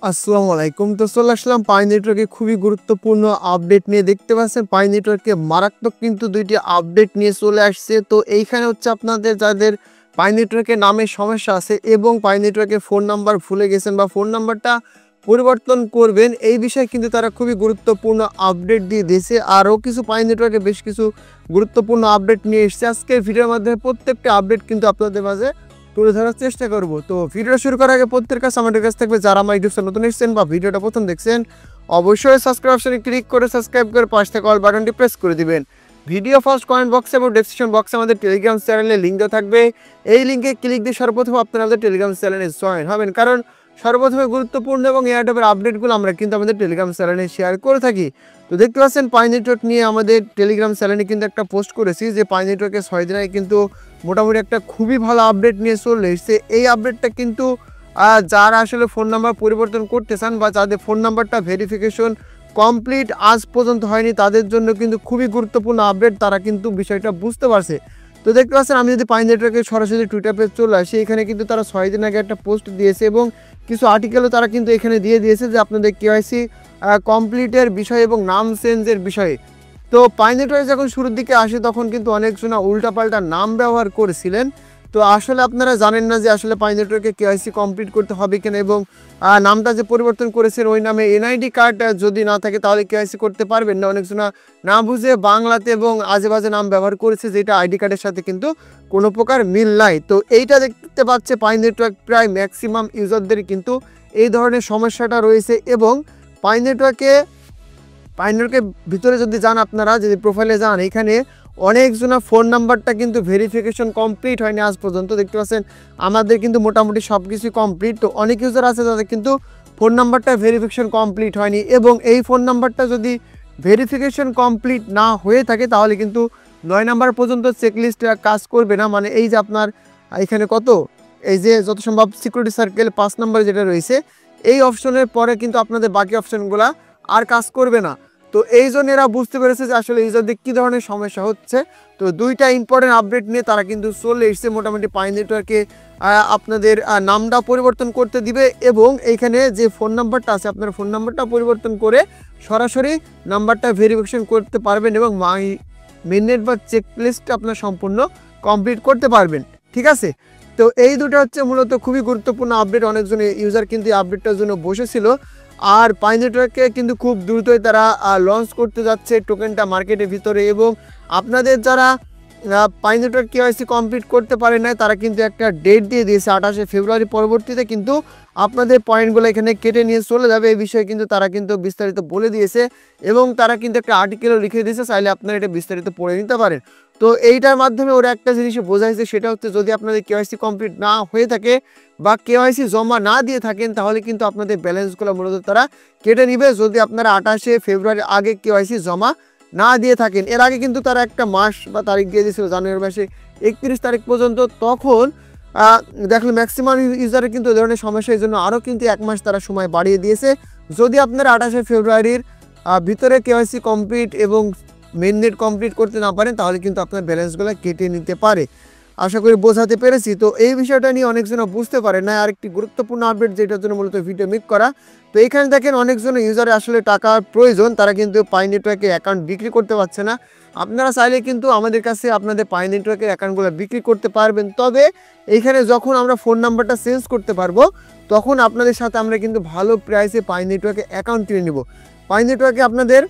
আসসালামু আলাইকুম। তো চলে আসলাম পাই নেটওয়ার্কে খুবই গুরুত্বপূর্ণ আপডেট নিয়ে। দেখতে পাচ্ছেন পাই নেটওয়ার্কে মারাত্মক কিন্তু ২ টি আপডেট নিয়ে চলে আসছে। তো এইখানে হচ্ছে আপনাদের যাদের পাই নেটওয়ার্কের নামে সমস্যা আছে এবং পাই নেটওয়ার্কের ফোন নাম্বার ভুলে গেছেন বা ফোন নাম্বারটা পরিবর্তন করবেন, এই বিষয়ে কিন্তু তারা খুবই গুরুত্বপূর্ণ আপডেট দিয়ে দিয়েছে। আরও কিছু পাই নেটওয়ার্কে বেশ কিছু গুরুত্বপূর্ণ আপডেট নিয়ে এসেছে। আজকের ভিডিওর মাধ্যমে প্রত্যেকটা আপডেট কিন্তু আপনাদের মাঝে তুলে ধরার চেষ্টা করব। তো ভিডিও শুরু করার আগে প্রত্যেকের কাছে আমাদের কাছে থাকবে, যারা আমার ইউটিউব চ্যানেল নতুন এসেছেন বা ভিডিওটা প্রথম দেখছেন, অবশ্যই সাবস্ক্রাইব অপশনে ক্লিক করে সাবস্ক্রাইব করে পাশে থাকা অল বাটনটি প্রেস করে দিবেন। ভিডিও ফার্স্ট কমেন্ট বক্সে এবং ডেসক্রিপশন বক্সে আমাদের টেলিগ্রাম চ্যানেলের লিঙ্ক দেওয়া থাকবে। এই লিঙ্কে ক্লিক দিয়ে সর্বপ্রথম আপনারা আমাদের টেলিগ্রাম চ্যানেলে জয়েন হবেন, কারণ সর্বপ্রথমে গুরুত্বপূর্ণ এবং এয়ারটেলের আপডেটগুলো আমরা কিন্তু আমাদের টেলিগ্রাম চ্যানেলে শেয়ার করে থাকি। তো দেখতে পাচ্ছেন পাই নেটওয়ার্ক নিয়ে আমাদের টেলিগ্রাম চ্যানেলে কিন্তু একটা পোস্ট করেছি যে পাই নেটওয়ার্কের 6 দিন আগে কিন্তু মোটামুটি একটা খুবই ভালো আপডেট নিয়ে চলে এসেছে। এই আপডেটটা কিন্তু যারা আসলে ফোন নাম্বার পরিবর্তন করতে চান বা যাদের ফোন নাম্বারটা ভেরিফিকেশন কমপ্লিট আজ পর্যন্ত হয়নি, তাদের জন্য কিন্তু খুবই গুরুত্বপূর্ণ আপডেট। তারা কিন্তু বিষয়টা বুঝতে পারছে। তো দেখতে পাচ্ছেন আমি যদি পাই নেটওয়ার্কের সরাসরি টুইটার পেজ চলে আসি, এখানে কিন্তু তারা 6 দিন আগে একটা পোস্ট দিয়েছে এবং কিছু আর্টিকেলও তারা কিন্তু এখানে দিয়ে দিয়েছে যে আপনাদের কেওয়াইসি কমপ্লিটের বিষয় এবং নাম চেঞ্জের বিষয়ে। তো পাই নেটওয়ার্ক যখন শুরুর দিকে আসে তখন কিন্তু অনেকজনা উল্টাপাল্টা নাম ব্যবহার করেছিলেন। তো আসলে আপনারা জানেন না যে আসলে পাই নেটওয়ার্কে কেওয়াইসি কমপ্লিট করতে হবে কিনা, এবং নামটা যে পরিবর্তন করেছেন ওই নামে এনআইডি কার্ড যদি না থাকে তাহলে কেওয়াইসি করতে পারবেন না। অনেকজনা না বুঝে বাংলাতে এবং আজে বাজে নাম ব্যবহার করেছে, যেটা আইডি কার্ডের সাথে কিন্তু কোনো প্রকার মিল নাই। তো এইটা দেখতে পাচ্ছে পাই নেটওয়ার্ক প্রায় ম্যাক্সিমাম ইউজারদের কিন্তু এই ধরনের সমস্যাটা রয়েছে। এবং পাই নেটওয়ার্কের ভিতরে যদি যান, আপনারা যদি প্রোফাইলে যান, এখানে অনেকজনা ফোন নাম্বারটা কিন্তু ভেরিফিকেশন কমপ্লিট হয়নি আজ পর্যন্ত। দেখতে পাচ্ছেন আমাদের কিন্তু মোটামুটি সব কিছুই কমপ্লিট। তো অনেক ইউজার আছে যাদের কিন্তু ফোন নাম্বারটা ভেরিফিকেশন কমপ্লিট হয়নি, এবং এই ফোন নাম্বারটা যদি ভেরিফিকেশন কমপ্লিট না হয়ে থাকে তাহলে কিন্তু 9 নাম্বার পর্যন্ত চেকলিস্ট কাজ করবে না। মানে এই যে আপনার এখানে কত, এই যে যত সম্ভব সিকিউরিটি সার্কেল 5 নাম্বার যেটা রয়েছে, এই অপশনের পরে কিন্তু আপনাদের বাকি অপশনগুলো আর কাজ করবে না। তো এই জন্য এরা বুঝতে পেরেছে যে আসলে ইউজারদের কী ধরনের সমস্যা হচ্ছে। তো 2টা ইম্পর্টেন্ট আপডেট নিয়ে তারা কিন্তু চলে এসছে। মোটামুটি পাই নেটওয়ার্কে আপনাদের নামটা পরিবর্তন করতে দিবে, এবং এইখানে যে ফোন নাম্বারটা আছে আপনার ফোন নাম্বারটা পরিবর্তন করে সরাসরি নাম্বারটা ভেরিফিকেশন করতে পারবেন এবং মেননেট বা চেকলিস্ট আপনার সম্পূর্ণ কমপ্লিট করতে পারবেন। ঠিক আছে, তো এই দুটো হচ্ছে মূলত খুবই গুরুত্বপূর্ণ আপডেট। অনেকজন ইউজার কিন্তু এই আপডেটটার জন্য বসেছিল। আর পাই নেটওয়ার্কে কিন্তু খুব দ্রুতই তারা লঞ্চ করতে যাচ্ছে টোকেনটা মার্কেটের ভিতরে। এবং আপনাদের যারা পাই নেটওয়ার্ক কেওয়াইসি কমপ্লিট করতে পারে না, তারা কিন্তু একটা ডেট দিয়ে দিয়েছে 28শে ফেব্রুয়ারি। পরবর্তীতে কিন্তু আপনাদের পয়েন্টগুলো এখানে কেটে নিয়ে চলে যাবে। এই বিষয়ে কিন্তু তারা কিন্তু বিস্তারিত বলে দিয়েছে, এবং তারা কিন্তু একটা আর্টিকেলও লিখে দিয়েছে, চাইলে আপনারা এটা বিস্তারিত পড়ে নিতে পারেন। তো এইটার মাধ্যমে ওরা একটা জিনিস বোঝাইছে, সেটা হচ্ছে যদি আপনাদের কেওয়াইসি কমপ্লিট না হয়ে থাকে বা কেওয়াইসি জমা না দিয়ে থাকেন, তাহলে কিন্তু আপনাদের ব্যালেন্সগুলো মূলত তারা কেটে নিবে যদি আপনারা 28শে ফেব্রুয়ারির আগে কেওয়াইসি জমা না দিয়ে থাকেন। এর আগে কিন্তু তারা একটা মাস বা তারিখ দিয়ে দিয়েছিল জানুয়ারি মাসে 31 তারিখ পর্যন্ত। তখন দেখলো ম্যাক্সিমাম ইউজারের কিন্তু এই ধরনের সমস্যা, এই জন্য আরও কিন্তু 1 মাস তারা সময় বাড়িয়ে দিয়েছে। যদি আপনারা 28শে ফেব্রুয়ারির ভিতরে কেওয়াইসি কমপ্লিট এবং মেননেট কমপ্লিট করতে না পারেন, তাহলে কিন্তু আপনার ব্যালেন্সগুলো কেটে নিতে পারে। আশা করি বোঝাতে পেরেছি। তো এই বিষয়টা নিয়ে অনেকজন বুঝতে পারে না। আরেকটি গুরুত্বপূর্ণ আপডেট যেটার জন্য মূলত ভিডিও মেক করা। তো এখানে দেখেন অনেকজন ইউজারে আসলে টাকার প্রয়োজন, তারা কিন্তু পাই নেটওয়ার্কে অ্যাকাউন্ট বিক্রি করতে পারছে না। আপনারা চাইলে কিন্তু আমাদের কাছে আপনাদের পাই নেটওয়ার্কের অ্যাকাউন্টগুলো বিক্রি করতে পারবেন। তবে এইখানে যখন আমরা ফোন নাম্বারটা চেঞ্জ করতে পারবো, তখন আপনাদের সাথে আমরা কিন্তু ভালো প্রাইসে পাই নেটওয়ার্কে অ্যাকাউন্ট কিনে নেব। পাই নেটওয়ার্কে আপনাদের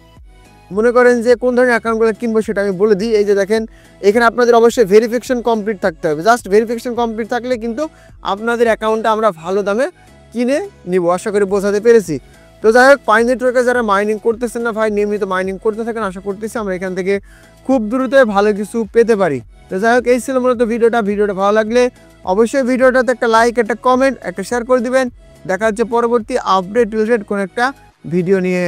মনে করেন যে কোন ধরনের অ্যাকাউন্টগুলো কিনবো সেটা আমি বলে দিই। এই যে দেখেন এখানে আপনাদের অবশ্যই ভেরিফিকেশন কমপ্লিট থাকতে হবে। জাস্ট ভেরিফিকেশন কমপ্লিট থাকলে কিন্তু আপনাদের অ্যাকাউন্টটা আমরা ভালো দামে কিনে নিব। আশা করি বোঝাতে পেরেছি। তো যাই হোক, পাই নেটওয়ার্কে যারা মাইনিং করতেছেন না ভাই, নিয়মিত মাইনিং করতে থাকেন। আশা করতেছি আমরা এখান থেকে খুব দ্রুত ভালো কিছু পেতে পারি। তো যাই হোক, এই ছিল মূলত ভিডিওটা ভালো লাগলে অবশ্যই ভিডিওটাতে একটা লাইক, একটা কমেন্ট, একটা শেয়ার করে দিবেন। দেখা হচ্ছে পরবর্তী আপডেট রিলেটেড কোনো একটা ভিডিও নিয়ে।